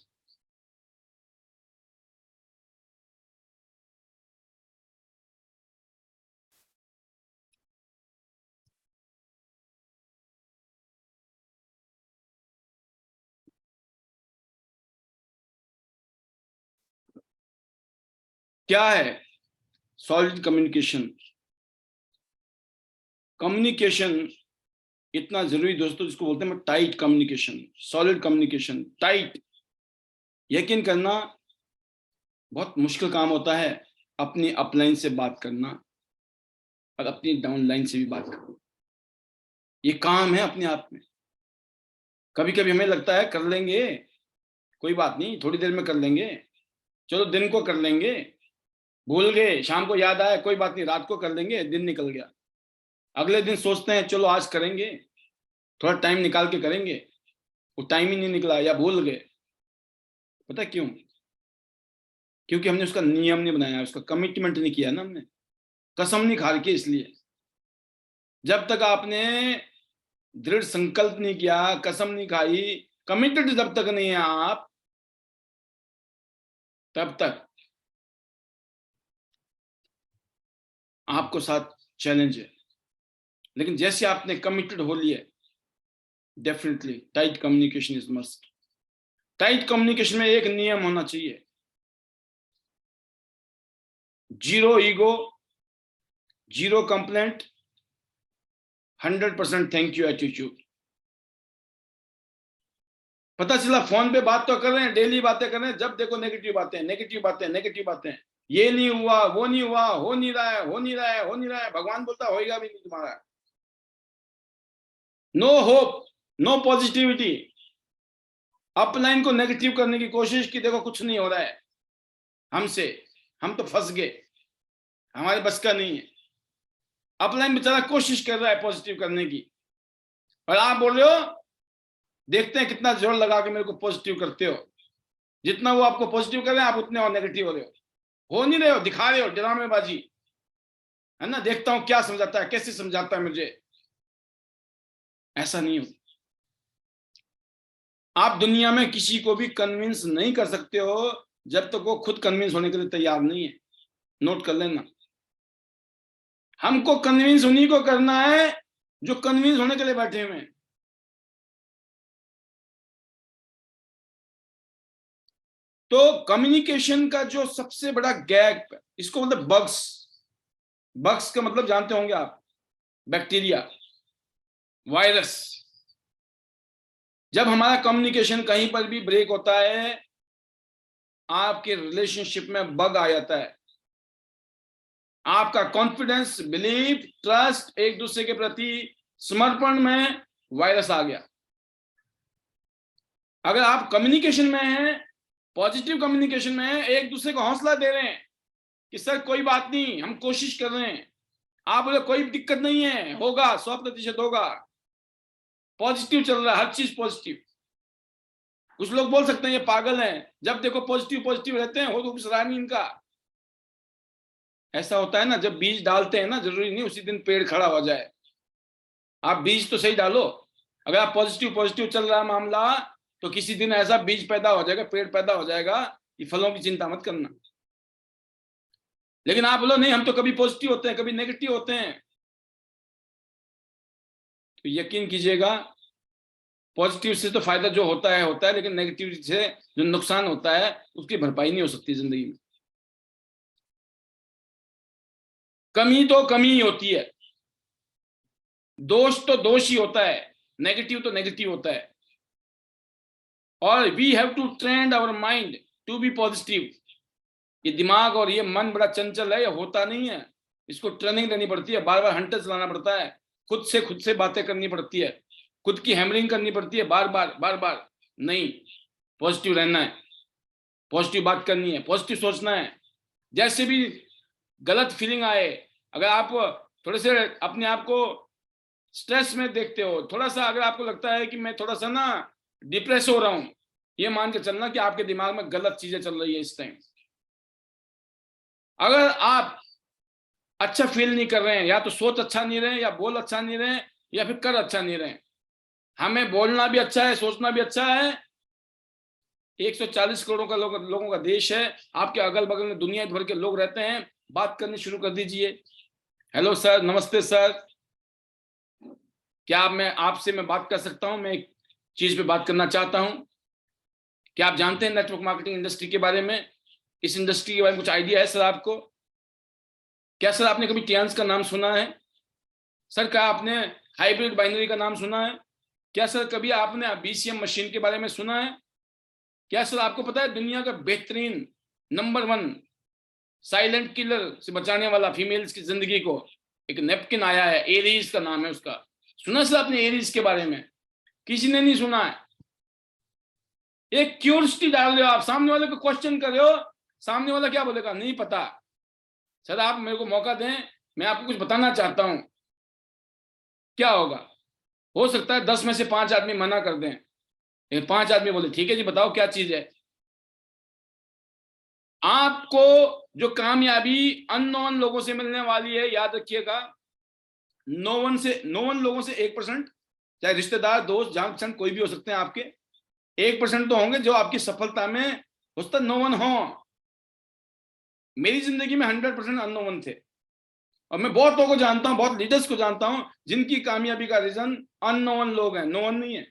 A: क्या है सॉलिड कम्युनिकेशन? कम्युनिकेशन इतना जरूरी दोस्तों, जिसको बोलते हैं tight communication, solid communication. Tight, यकीन करना बहुत मुश्किल काम होता है अपनी अपलाइन से बात करना और अपनी डाउनलाइन से भी बात करना। ये काम है अपने आप में। कभी कभी हमें लगता है कर लेंगे, कोई बात नहीं, थोड़ी देर में कर लेंगे, चलो दिन को कर लेंगे, भूल गए, शाम को याद आया, कोई बात नहीं, रात को कर लेंगे, दिन निकल गया। अगले दिन सोचते हैं चलो आज करेंगे, थोड़ा टाइम निकाल के करेंगे, वो टाइम ही नहीं निकला या भूल गए। पता क्यों? क्योंकि हमने उसका नियम नहीं बनाया, उसका कमिटमेंट नहीं किया ना, हमने कसम नहीं खा रखी। इसलिए जब तक आपने दृढ़ संकल्प नहीं किया, कसम नहीं खाई, कमिटेड जब तक नहीं है आप, तब तक आपको साथ चैलेंज है। लेकिन जैसे आपने कमिटेड हो लिया, definitely tight communication is must. Tight communication में एक नियम होना चाहिए, zero ego, zero complaint, 100% thank you attitude. पता चला फोन पे बात तो कर रहे हैं, डेली बातें कर रहे हैं, जब देखो नेगेटिव बातें, नेगेटिव बातें, नेगेटिव बातें, ये नहीं हुआ, वो नहीं हुआ, हो नहीं रहा है, हो नहीं रहा है, हो नहीं रहा है। भगवान बोलता होएगा भी नहीं तुम्हारा। No hope, no positivity. Upline को नेगेटिव करने की कोशिश की, देखो कुछ नहीं हो रहा है हमसे, हम तो फंस गए, हमारे बस का नहीं है। अपलाइन बेचारा कोशिश कर रहा है पॉजिटिव करने की, और आप बोल रहे हो देखते हैं कितना जोर लगा के मेरे को पॉजिटिव करते हो। जितना वो आपको पॉजिटिव कर रहे हैं, आप उतने और नेगेटिव हो रहे हो नहीं रहे हो, दिखा रहे हो ड्रामेबाजी, है ना। देखता हूं क्या समझाता है, कैसे समझाता है मुझे। ऐसा नहीं हो। आप दुनिया में किसी को भी कन्विंस नहीं कर सकते हो जब तक वो खुद कन्विंस होने के लिए तैयार नहीं है। नोट कर लेना। हमको कन्विंस उन्हीं को करना है जो कन्विंस होने के लिए बैठे हुए हैं। तो कम्युनिकेशन का जो सबसे बड़ा गैप, इसको मतलब बग्स। बग्स का मतलब जानते होंगे आप, बैक्टीरिया, वायरस। जब हमारा कम्युनिकेशन कहीं पर भी ब्रेक होता है, आपके रिलेशनशिप में बग आ जाता है। आपका कॉन्फिडेंस, बिलीव, ट्रस्ट, एक दूसरे के प्रति समर्पण में वायरस आ गया। अगर आप कम्युनिकेशन में हैं, पॉजिटिव कम्युनिकेशन में हैं, एक दूसरे को हौसला दे रहे हैं कि सर कोई बात नहीं, हम कोशिश कर रहे हैं, आप बोले कोई दिक्कत नहीं है, होगा, 100% होगा, पॉजिटिव चल रहा है, हर चीज पॉजिटिव। कुछ लोग बोल सकते हैं ये पागल हैं, जब देखो पॉजिटिव पॉजिटिव रहते हैं, हो तो कुछ रहा नहीं इनका। ऐसा होता है ना, जब बीज डालते हैं ना, जरूरी नहीं उसी दिन पेड़ खड़ा हो जाए। आप बीज तो सही डालो। अगर आप पॉजिटिव पॉजिटिव चल रहा है मामला, तो किसी दिन ऐसा बीज पैदा हो जाएगा, पेड़ पैदा हो जाएगा, ये फलों की चिंता मत करना। लेकिन आप बोलो नहीं, हम तो कभी पॉजिटिव होते हैं, कभी नेगेटिव होते हैं, तो यकीन कीजिएगा पॉजिटिव से तो फायदा जो होता है, लेकिन नेगेटिव से जो नुकसान होता है उसकी भरपाई नहीं हो सकती जिंदगी में। कमी तो कमी ही होती है, दोष तो दोष ही होता है, नेगेटिव तो नेगेटिव होता है। और we have to train our mind to be positive. ये दिमाग और ये मन बड़ा चंचल है, ये होता नहीं है, इसको ट्रेनिंग देनी पड़ती है, बार बार हंटर चलाना पड़ता है, खुद से बातें करनी पड़ती है, खुद की हैमरिंग करनी पड़ती है, बार बार। नहीं, पॉजिटिव रहना है, पॉजिटिव बात करनी है, पॉजिटिव सोचना है। जैसे भी गलत फीलिंग आए, अगर आप थोड़े से अपने आप को स्ट्रेस में देखते हो, थोड़ा सा अगर आपको लगता है कि मैं थोड़ा सा ना डिप्रेस हो रहा हूं, ये मान के चलना कि आपके दिमाग में गलत चीजें चल रही है इस टाइम। अगर आप अच्छा फील नहीं कर रहे हैं, या तो सोच अच्छा नहीं रहे, या बोल अच्छा नहीं रहे, या फिर कर अच्छा नहीं रहे। हमें बोलना भी अच्छा है, सोचना भी अच्छा है। 140 करोड़ का लोगों का देश है, आपके अगल बगल में दुनिया भर के लोग रहते हैं, बात करनी शुरू कर दीजिए। हेलो सर, नमस्ते सर, क्या मैं बात कर सकता हूं? मैं एक चीज पे बात करना चाहता हूं। क्या आप जानते हैं नेटवर्क मार्केटिंग इंडस्ट्री के बारे में? इस इंडस्ट्री के बारे में कुछ आइडिया है सर आपको? क्या सर आपने कभी टियान्स का नाम सुना है? सर क्या आपने हाइब्रिड बाइनरी का नाम सुना है? क्या सर कभी आपने बीसीएम मशीन के बारे में सुना है? क्या सर आपको पता है दुनिया का बेहतरीन नंबर 1 साइलेंट किलर से बचाने वाला फीमेल्स की जिंदगी को एक नेपकिन आया है, एरीज का नाम है उसका। सुना सर आपने एरीज के बारे में? किसी ने नहीं सुना है। एक क्यूरियोसिटी डाल रहे हो आप, सामने वाले को क्वेश्चन कर रहे हो, सामने वाला क्या बोलेगा नहीं पता। सर आप मेरे को मौका दें, मैं आपको कुछ बताना चाहता हूं। क्या होगा? हो सकता है 10 में से 5 आदमी मना कर दें, लेकिन 5 आदमी बोले ठीक है जी, बताओ क्या चीज है। आपको जो कामयाबी अननोन लोगों से मिलने वाली है, याद रखिएगा, नो वन लोगों से 1%, चाहे रिश्तेदार, दोस्त, जान पहचान कोई भी हो सकते हैं आपके, 1% तो होंगे जो आपकी सफलता में हो नो वन हो। मेरी जिंदगी में 100% अननोन थे, और मैं बहुत लोगों को जानता हूं, बहुत लीडर्स को जानता हूं जिनकी कामयाबी का रीजन अननोन लोग हैं, नोन नहीं है।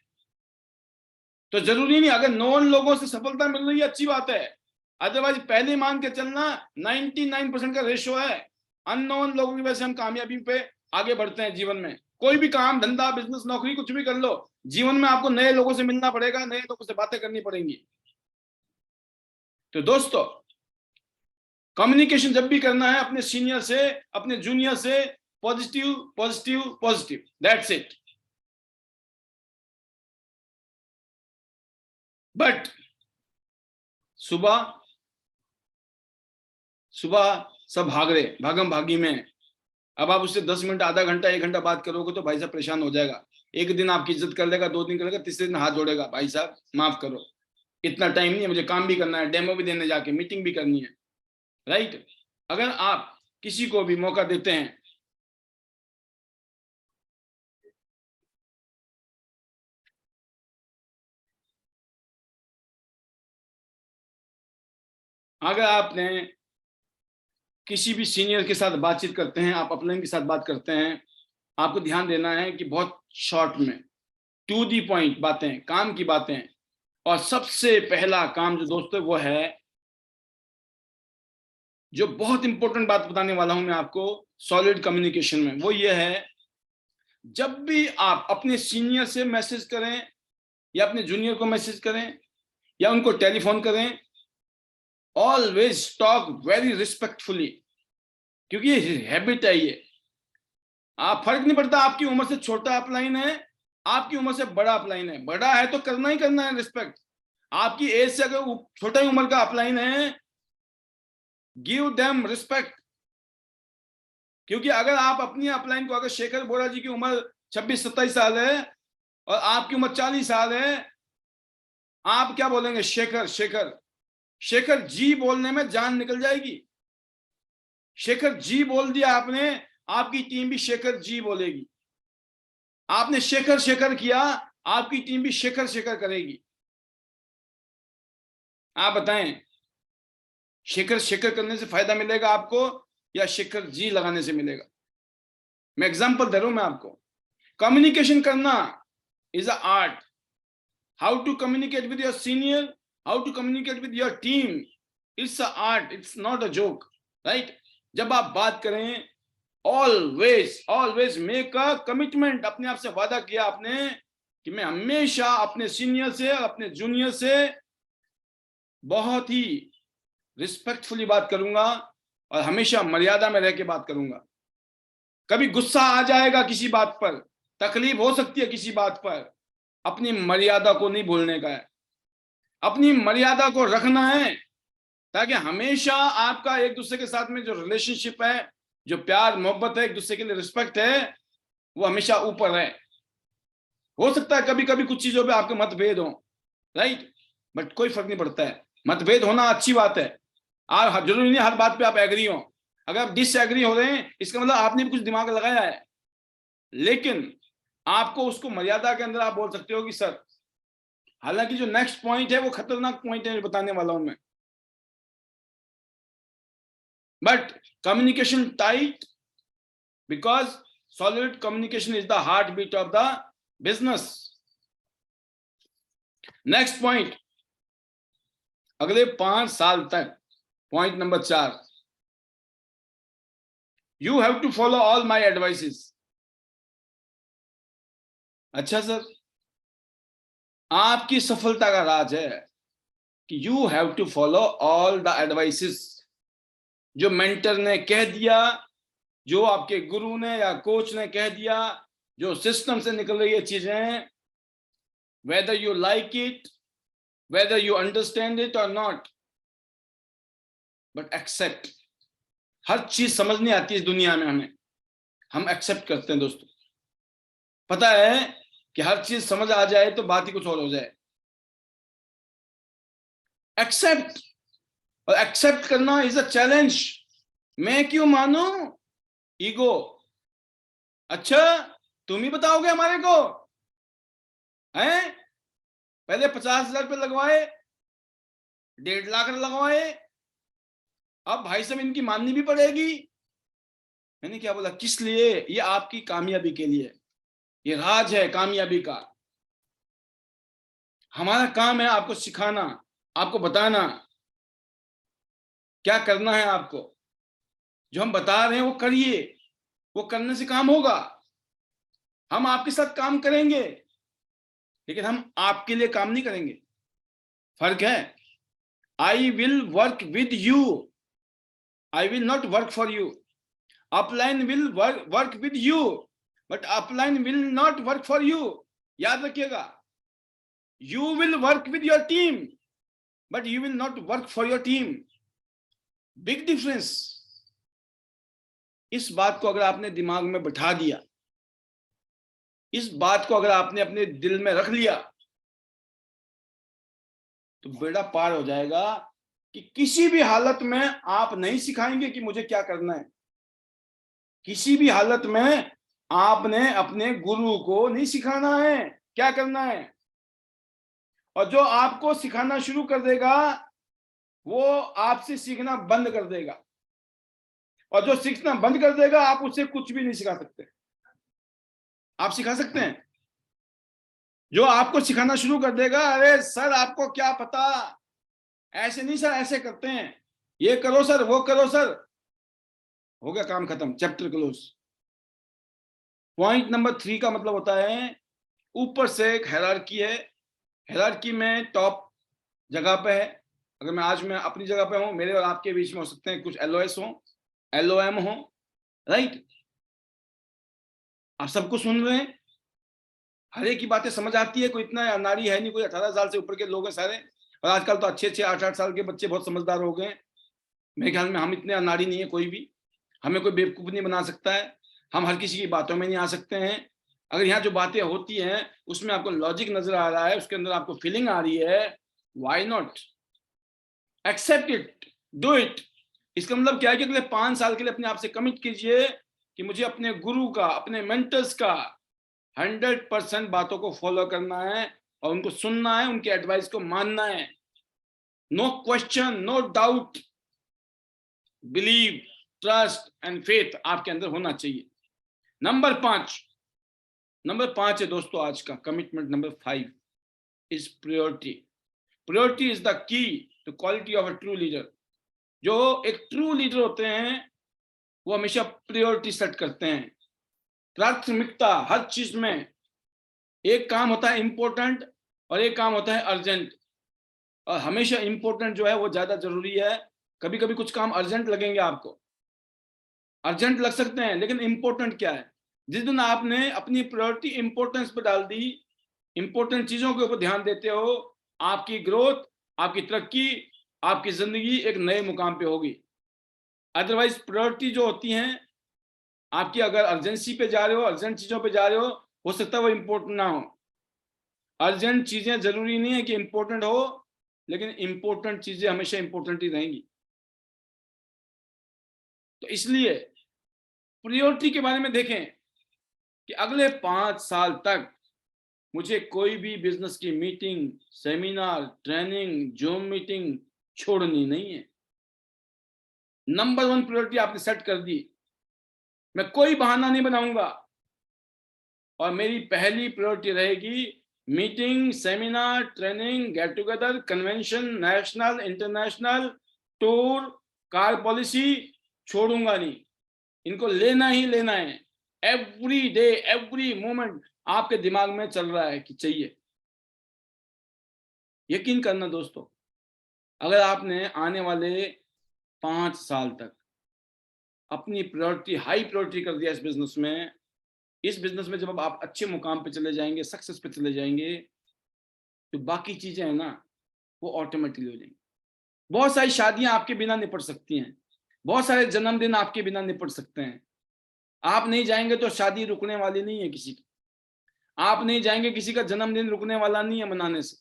A: तो जरूरी नहीं, अगर नोन लोगों से सफलता मिल रही है अच्छी बात है, अदरवाइज पहले मान के चलना 99% का रेशो है, अननोन लोगों की वजह से हम कामयाबी पे आगे बढ़ते हैं जीवन में। कोई भी काम धंधा बिजनेस नौकरी कुछ भी कर लो, जीवन में आपको नए लोगों से मिलना पड़ेगा, नए लोगों से बातें करनी पड़ेंगी। तो दोस्तों, कम्युनिकेशन जब भी करना है अपने सीनियर से, अपने जूनियर से, positive positive positive, that's it. But सुबह सुबह सब भाग रहे, भागम भागी में, अब आप उससे 10 मिनट, आधा घंटा, 1 घंटा बात करोगे तो भाई साहब परेशान हो जाएगा। एक दिन आपकी इज्जत कर लेगा, 2 दिन कर लेगा, तीसरे दिन हाथ जोड़ेगा, भाई साहब माफ करो, इतना टाइम नहीं है, मुझे काम भी करना है, डेमो भी देने जाके, मीटिंग भी करनी है, राइट। अगर आप किसी को भी मौका देते हैं, अगर आपने किसी भी सीनियर के साथ बातचीत करते हैं, आप अपलाइन के साथ बात करते हैं, आपको ध्यान देना है कि बहुत शॉर्ट में, टू दी पॉइंट बातें, काम की बातें। और सबसे पहला काम जो दोस्तों वो है, जो बहुत इंपॉर्टेंट बात बताने वाला हूं मैं आपको सॉलिड कम्युनिकेशन में, वो ये है, जब भी आप अपने सीनियर से मैसेज करें या अपने जूनियर को मैसेज करें या उनको टेलीफोन करें, ऑलवेज टॉक वेरी रिस्पेक्टफुली, क्योंकि ये हैबिट है। ये आप फर्क नहीं पड़ता आपकी उम्र से छोटा अपलाइन है, आपकी उम्र से बड़ा अपलाइन है, बड़ा है तो करना ही करना है रिस्पेक्ट। आपकी एज से अगर छोटा ही उम्र का अपलाइन है, गिव देम रिस्पेक्ट। क्योंकि अगर आप अपनी अपलाइन को, अगर शेखर बोरा जी की उम्र 26-27 साल है और आपकी उम्र 40 साल है, आप क्या बोलेंगे? शेखर शेखर शेखर जी बोलने में जान निकल जाएगी। शेखर जी बोल दिया आपने, आपकी टीम भी शेखर जी बोलेगी। आपने शेखर शेखर किया, आपकी टीम भी शेखर शेखर करेगी। आप बताएं, शेखर शेखर करने से फायदा मिलेगा आपको या शेखर जी लगाने से मिलेगा? मैं एग्जांपल दे रहा हूं मैं आपको। कम्युनिकेशन करना is a art. How to communicate with your senior, how to communicate with your team, it's a art, it's not a joke, right. जब आप बात करें, always always make a commitment. अपने आप से वादा किया आपने कि मैं हमेशा अपने सीनियर से और अपने जूनियर से बहुत ही रिस्पेक्टफुली बात करूंगा और हमेशा मर्यादा में रह के बात करूंगा। कभी गुस्सा आ जाएगा किसी बात पर, तकलीफ हो सकती है किसी बात पर, अपनी मर्यादा को नहीं भूलने का है, अपनी मर्यादा को रखना है, ताकि हमेशा आपका एक दूसरे के साथ में जो रिलेशनशिप है, जो प्यार मोहब्बत है, एक दूसरे के लिए रिस्पेक्ट है, वो हमेशा ऊपर रहे। हो सकता है कभी कभी कुछ चीजों पे आपके मतभेद हो, राइट, बट कोई फर्क नहीं पड़ता है, मतभेद होना अच्छी बात है। आप जरूरी नहीं हर बात पे आप एग्री हो। अगर आप डिसएग्री हो रहे हैं, इसका मतलब आपने भी कुछ दिमाग लगाया है, लेकिन आपको उसको मर्यादा के अंदर आप बोल सकते हो कि सर, हालांकि जो नेक्स्ट पॉइंट है वो खतरनाक पॉइंट है, बताने वाला हूं मैं, but communication tight, because solid communication is the heart beat of the business. Next point, अगले 5 साल तक, point number 4, you have to follow all my advices. अच्छा सर, आपकी सफलता का राज है कि you have to follow all the advices. जो मेंटर ने कह दिया, जो आपके गुरु ने या कोच ने कह दिया, जो सिस्टम से निकल रही है चीजें, whether you like it, whether you understand it और नॉट, बट एक्सेप्ट। हर चीज समझ नहीं आती इस दुनिया में हमें, हम एक्सेप्ट करते हैं दोस्तों। पता है कि हर चीज समझ आ जाए तो बात ही कुछ और हो जाए। एक्सेप्ट, और एक्सेप्ट करना इज अ चैलेंज। मैं क्यों मानू? ईगो। अच्छा, तुम ही बताओगे हमारे को? हैं? पहले 50,000 रुपये लगवाए, 1.5 लाख लगवाए, अब भाई साहब इनकी माननी भी पड़ेगी। मैंने क्या बोला, किस लिए? ये आपकी कामयाबी के लिए, ये राज है कामयाबी का। हमारा काम है आपको सिखाना, आपको बताना क्या करना है आपको। जो हम बता रहे हैं वो करिए, वो करने से काम होगा। हम आपके साथ काम करेंगे, लेकिन हम आपके लिए काम नहीं करेंगे। फर्क है। I will work with you, I will not work for you. Upline will work with you, but upline will not work for you. याद रखिएगा, you will work with your team, but you will not work for your team. Big difference. इस बात को अगर आपने दिमाग में बिठा दिया इस बात को अगर आपने अपने दिल में रख लिया तो बेड़ा पार हो जाएगा कि किसी भी हालत में आप नहीं सिखाएंगे कि मुझे क्या करना है। किसी भी हालत में आपने अपने गुरु को नहीं सिखाना है क्या करना है, और जो आपको सिखाना शुरू कर देगा वो आपसे सीखना बंद कर देगा, और जो सीखना बंद कर देगा आप उससे कुछ भी नहीं सिखा सकते। आप सिखा सकते हैं? जो आपको सिखाना शुरू कर देगा, अरे सर आपको क्या पता, ऐसे नहीं सर ऐसे करते हैं, ये करो सर वो करो सर, हो गया काम खत्म, चैप्टर क्लोज। पॉइंट नंबर 3 का मतलब होता है ऊपर से एक हायरार्की है, हायरार्की में टॉप जगह पे है। अगर मैं अपनी जगह पे हूं, मेरे और आपके बीच में हो सकते हैं कुछ LOS हो, LOM हो, राइट? आप सबको सुन रहे हैं, हर एक की बातें समझ आती है, कोई इतना नारी है नहीं, कोई 18 साल से ऊपर के लोग हैं सारे, और आजकल तो अच्छे 8-8 साल के बच्चे बहुत समझदार हो गए। मेरे ख्याल में हम इतने अनाड़ी नहीं है कोई भी, हमें कोई बेवकूफ नहीं बना सकता है, हम हर किसी की बातों में नहीं आ सकते हैं। अगर यहाँ जो बातें होती हैं उसमें आपको लॉजिक नजर आ रहा है, उसके अंदर आपको फीलिंग आ रही है, why not accept it, do it. इसका मतलब क्या है कि अगले 5 साल के लिए अपने आप से कमिट कीजिए कि मुझे अपने गुरु का, अपने मेंटर्स का 100% बातों को फॉलो करना है और उनको सुनना है, उनके एडवाइस को मानना है। No question, no doubt, believe, trust and faith आपके अंदर होना चाहिए। नंबर 5 है दोस्तों आज का commitment. Number 5 is priority. Priority is the key to quality of a true leader. जो एक ट्रू लीडर होते हैं वो हमेशा प्रायोरिटी सेट करते हैं, प्राथमिकता हर चीज में। एक काम होता है इंपॉर्टेंट और एक काम होता है अर्जेंट, और हमेशा इंपॉर्टेंट जो है वो ज्यादा जरूरी है। कभी कभी कुछ काम अर्जेंट लगेंगे आपको, अर्जेंट लग सकते हैं, लेकिन इंपॉर्टेंट क्या है? जिस दिन आपने अपनी प्रायोरिटी इंपॉर्टेंस पे डाल दी, इंपॉर्टेंट चीजों के ऊपर ध्यान देते हो, आपकी ग्रोथ, आपकी तरक्की, आपकी जिंदगी एक नए मुकाम पे होगी। अदरवाइज प्रायोरिटी जो होती हैं आपकी, अगर अर्जेंसी पे जा रहे हो, अर्जेंट चीजों पे जा रहे हो सकता है वो इंपॉर्टेंट ना हो। अर्जेंट चीजें जरूरी नहीं है कि इंपॉर्टेंट हो, लेकिन इंपॉर्टेंट चीजें हमेशा इंपॉर्टेंट ही रहेंगी। तो इसलिए प्रायोरिटी के बारे में देखें कि अगले 5 साल तक मुझे कोई भी बिजनेस की meeting, seminar, training, zoom meeting छोड़नी नहीं है। नंबर 1 प्रायोरिटी आपने सेट कर दी, मैं कोई बहाना नहीं बनाऊंगा, और मेरी पहली प्रायोरिटी रहेगी meeting, seminar, training, get together, convention, national, international, tour, car policy, छोड़ूंगा नहीं। इनको लेना ही लेना है। एवरी डे, एवरी मोमेंट आपके दिमाग में चल रहा है कि चाहिए। यकीन करना दोस्तों, अगर आपने आने वाले 5 साल तक अपनी प्रायोरिटी हाई प्रायोरिटी कर दिया इस बिजनेस में जब आप अच्छे मुकाम पे चले जाएंगे, सक्सेस पे चले जाएंगे, तो बाकी चीजें हैं ना वो ऑटोमेटिकली हो जाएंगी। बहुत सारी शादियां आपके बिना निपट सकती हैं, बहुत सारे जन्मदिन आपके बिना निपट सकते हैं। आप नहीं जाएंगे तो शादी रुकने वाली नहीं है किसी की, आप नहीं जाएंगे किसी का जन्मदिन रुकने वाला नहीं है मनाने से।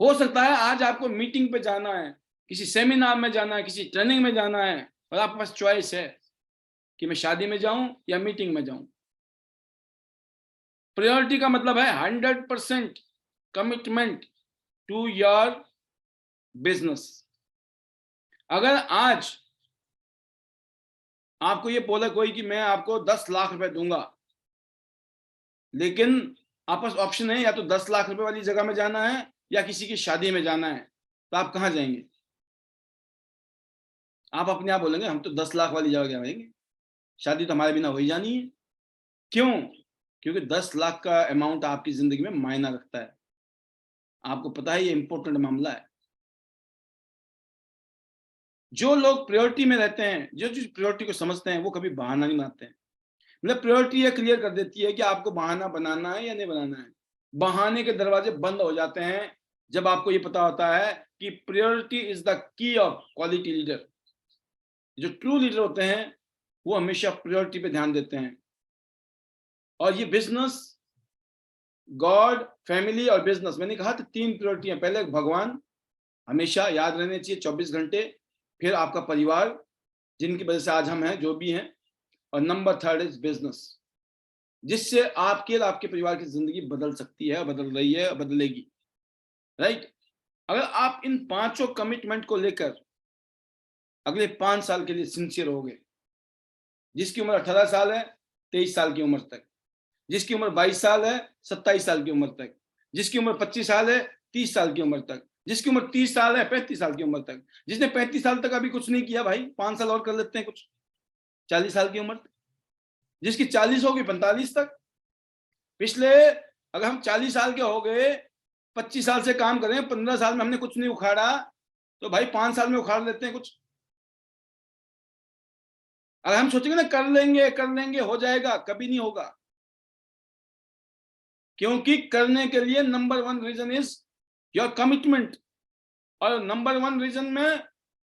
A: हो सकता है आज आपको मीटिंग पे जाना है, किसी सेमिनार में जाना है, किसी ट्रेनिंग में जाना है, और आपके पास चॉइस है कि मैं शादी में जाऊं या मीटिंग में जाऊं। प्रायोरिटी का मतलब है 100% कमिटमेंट टू योर बिजनेस। अगर आज आपको ये बोला कोई कि मैं आपको 10 लाख रुपए दूंगा, लेकिन आपके पास ऑप्शन है या तो 10 लाख रुपए वाली जगह में जाना है या किसी की शादी में जाना है, तो आप कहां जाएंगे? आप अपने आप बोलेंगे हम तो 10 लाख वाली जगह जाएंगे, शादी तो हमारे बिना हो ही जानी है। क्यों? क्योंकि 10 लाख का अमाउंट आपकी जिंदगी में मायना रखता है। आपको पता है ये इंपॉर्टेंट मामला है। जो लोग प्रायोरिटी में रहते हैं, जो जिस प्रायोरिटी को समझते हैं, वो कभी बहाना नहीं बनाते हैं। मतलब प्रायोरिटी ये क्लियर कर देती है कि आपको बहाना बनाना है या नहीं बनाना है। बहाने के दरवाजे बंद हो जाते हैं जब आपको ये पता होता है कि प्रायोरिटी इज द की ऑफ क्वालिटी लीडर। जो ट्रू लीडर होते हैं वो हमेशा प्रायोरिटी पे ध्यान देते हैं। और ये बिजनेस, गॉड, फैमिली और बिजनेस, मैंने कहा था 3 प्रायोरिटी है। पहले भगवान हमेशा याद रहने चाहिए 24 घंटे, फिर आपका परिवार जिनकी वजह से आज हम हैं जो भी हैं, और नंबर 3 इज बिजनेस, जिससे आपके और आपके परिवार की जिंदगी बदल सकती है, बदल रही है, बदलेगी, राइट। अगर आप इन 5 कमिटमेंट को लेकर अगले 5 साल के लिए सिंसियर हो गए, जिसकी उम्र 18 साल है 23 साल की उम्र तक, जिसकी उम्र 22 साल है 27 साल की उम्र तक, जिसकी उम्र 25 साल है 30 साल की उम्र तक, जिसकी उम्र 30 साल है 35 साल की उम्र तक, जिसने 35 साल तक अभी कुछ नहीं किया, भाई 5 साल और कर लेते हैं कुछ, 40 साल की उम्र तक, जिसकी 40 होगी 45 तक, पिछले अगर हम 40 साल के हो गए, 25 साल से काम करें, 15 साल में हमने कुछ नहीं उखाड़ा, तो भाई 5 साल में उखाड़ लेते हैं कुछ। अगर हम सोचेंगे ना कर लेंगे हो जाएगा, कभी नहीं होगा, क्योंकि करने के लिए number 1 reason is your commitment. और नंबर 1 रीजन में,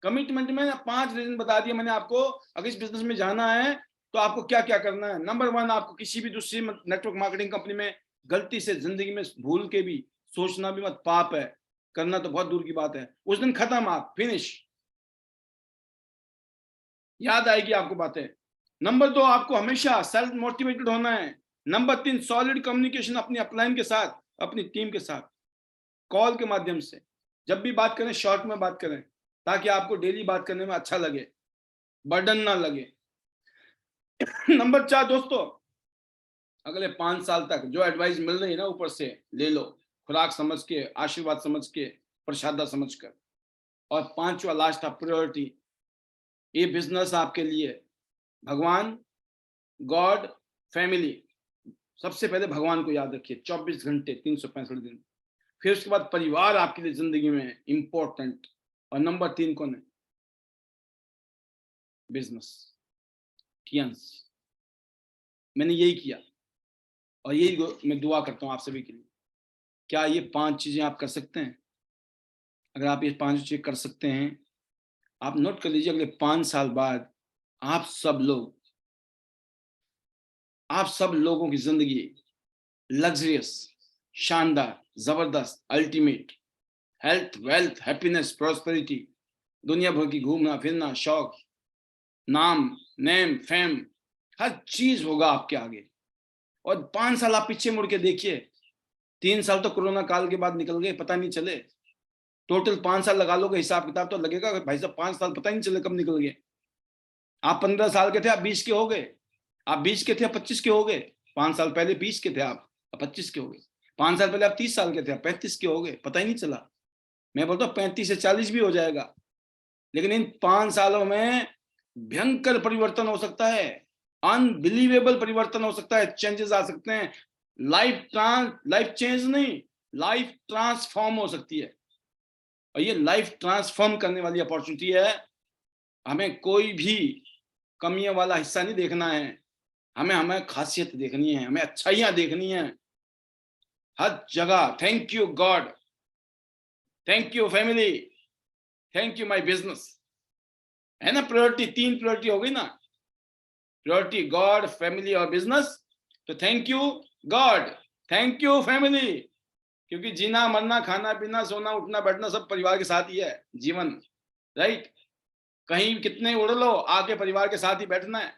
A: कमिटमेंट में 5 रीजन बता दिए मैंने आपको। अगर इस बिजनेस में जाना है तो आपको क्या क्या करना है। नंबर 1, आपको किसी भी दूसरी नेटवर्क मार्केटिंग कंपनी में गलती से जिंदगी में भूल के भी सोचना भी मत, पाप है, करना तो बहुत दूर की बात है। उस दिन खत्म, आप फिनिश, याद आएगी आपको बातें। नंबर 2, आपको हमेशा सेल्फ मोटिवेटेड होना है। नंबर 3, सॉलिड कम्युनिकेशन अपनी अपलाइन के साथ, अपनी टीम के साथ, कॉल के माध्यम से, जब भी बात करें शॉर्ट में बात करें, ताकि आपको डेली बात करने में अच्छा लगे, बर्डन ना लगे। नंबर 4 दोस्तों, अगले 5 साल तक जो एडवाइस मिल रही है ना ऊपर से, ले लो, खुराक समझ के, आशीर्वाद समझ के, प्रसादा समझ कर। और 5वां लास्ट ऑफ प्रायोरिटी, ये बिजनेस आपके लिए भगवान, गॉड, फैमिली, सबसे पहले भगवान को याद रखिए 24 घंटे 365 दिन, फिर उसके बाद परिवार आपके लिए जिंदगी में इंपॉर्टेंट, और नंबर 3 कौन है? बिजनेस, टियंस। मैंने यही किया और यही मैं दुआ करता हूं आप सभी के लिए। क्या ये 5 चीजें आप कर सकते हैं? अगर आप ये 5 चीजें कर सकते हैं, आप नोट कर लीजिए, अगले 5 साल बाद आप सब लोगों की जिंदगी लग्जरियस, शानदार, जबरदस्त, ultimate, health, wealth, happiness, prosperity, दुनिया भर की घूमना फिरना, शौक, नाम, नेम, फेम, हर चीज होगा आपके आगे। और 5 साल आप पीछे मुड़ के देखिए, 3 साल तो कोरोना काल के बाद निकल गए, पता नहीं चले। टोटल 5 साल लगा लोगे, हिसाब किताब तो लगेगा भाई साहब, 5 साल पता ही नहीं चले कब निकल गए। आप 15 साल के थे, आप 20 के हो गए, आप 20 के थे, आप 25 के हो गए। 5 साल पहले 20 के थे आप, अब 25 के हो गए। 5 साल पहले आप 30 साल के थे, आप 35 के हो गए, पता ही नहीं चला। मैं बोलता हूँ 35 से 40 भी हो जाएगा। लेकिन इन 5 सालों में भयंकर परिवर्तन हो सकता है, अनबिलीवेबल परिवर्तन हो सकता है, चेंजेस आ सकते हैं। लाइफ चेंज नहीं, लाइफ ट्रांसफॉर्म हो सकती है। और ये लाइफ ट्रांसफॉर्म करने वाली अपॉर्चुनिटी है। हमें कोई भी कमियों वाला हिस्सा नहीं देखना है, हमें खासियत देखनी है, हमें अच्छाइयां देखनी है हर जगह। Thank you God, thank you family, thank you my business, है ना। प्रायोरिटी 3 प्रायोरिटी हो गई ना, प्रायोरिटी गॉड, फैमिली और बिजनेस। तो thank you God, thank you family, क्योंकि जीना मरना, खाना पीना, सोना उठना बैठना सब परिवार के साथ ही है जीवन, राइट। कहीं कितने उड़ लो, आके परिवार के साथ ही बैठना है।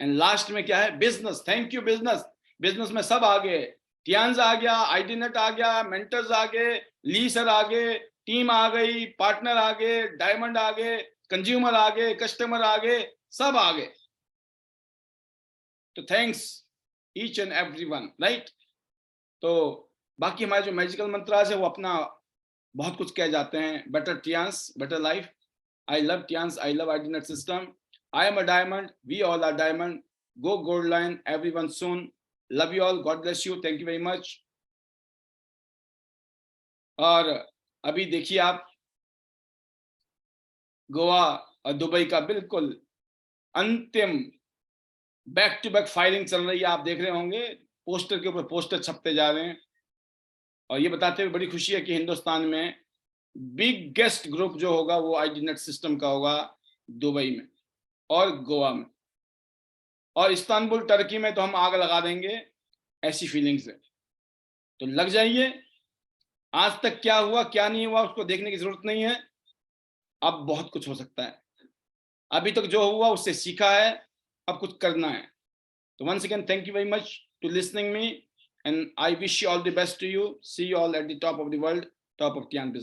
A: एंड लास्ट में क्या है? Business. Thank you business. Business में सब आ गए, टियांस आ गया, आईडीनेट आ गया, मेंटर्स आ गए, ली सर आ गए, टीम आ गई, पार्टनर आ गए, डायमंड आ गए, कंज्यूमर आ गए, कस्टमर आ गए, सब आ गए। तो thanks each and everyone, right. तो बाकी हमारे जो मैजिकल मंत्रास है वो अपना बहुत कुछ कह जाते हैं। Better Tiens, better life, I love Tiens, I love IDNet system, I am a diamond, we all are diamond, go gold line, everyone soon, love you all, God bless you, thank you very much. और अभी देखिए आप, गोवा और Dubai का बिल्कुल अंतिम back to back firing चल रही है, आप देख रहे होंगे, पोस्टर के ऊपर पोस्टर छपते जा रहे हैं। और ये बताते हुए बड़ी खुशी है कि हिंदुस्तान में बिगेस्ट ग्रुप जो होगा वो आईडीनेट सिस्टम का होगा, दुबई में और गोवा में। और इस्तांबुल टर्की में तो हम आग लगा देंगे, ऐसी फीलिंग्स है। तो लग जाइए, आज तक क्या हुआ क्या नहीं हुआ उसको देखने की जरूरत नहीं है, अब बहुत कुछ हो सकता है। अभी तक जो हुआ उससे सीखा है, अब कुछ करना है। तो once again, thank you very much to listening me, and I wish you all the best to you. See you all at the top of the world, top of Tian business.